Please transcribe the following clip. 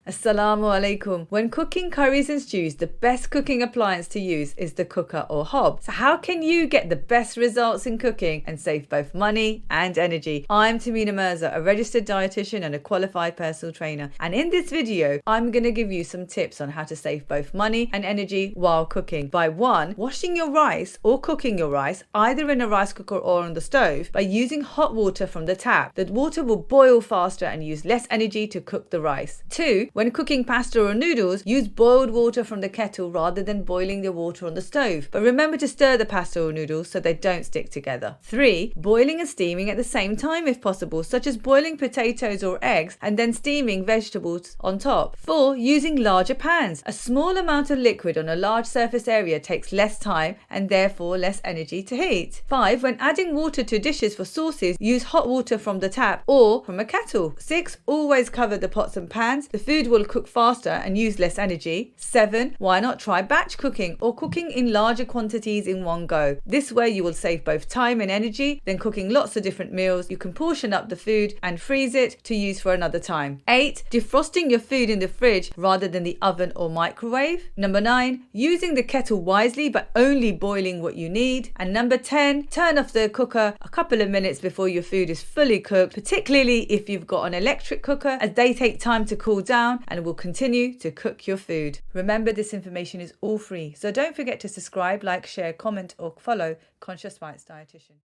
Assalamu alaikum. When cooking curries and stews, the best cooking appliance to use is the cooker or hob. So how can you get the best results in cooking and save both money and energy? I'm Thomina Mirza, a registered dietitian and a qualified personal trainer. And in this video, I'm going to give you some tips on how to save both money and energy while cooking. By 1, washing your rice or cooking your rice either in a rice cooker or on the stove by using hot water from the tap. The water will boil faster and use less energy to cook the rice. 2, when cooking pasta or noodles, use boiled water from the kettle rather than boiling the water on the stove. But remember to stir the pasta or noodles so they don't stick together. 3, boiling and steaming at the same time if possible, such as boiling potatoes or eggs and then steaming vegetables on top. 4, using larger pans. A small amount of liquid on a large surface area takes less time and therefore less energy to heat. 5, when adding water to dishes for sauces, use hot water from the tap or from a kettle. 6, always cover the pots and pans. The food will cook faster and use less energy. 7, why not try batch cooking or cooking in larger quantities in one go? This way you will save both time and energy. Then cooking lots of different meals, you can portion up the food and freeze it to use for another time. 8, defrosting your food in the fridge rather than the oven or microwave. Number 9, using the kettle wisely but only boiling what you need. And number 10, turn off the cooker a couple of minutes before your food is fully cooked, particularly if you've got an electric cooker, as they take time to cool down and will continue to cook your food. Remember, this information is all free, so don't forget to subscribe, like, share, comment or follow Conscious Bites Dietitian.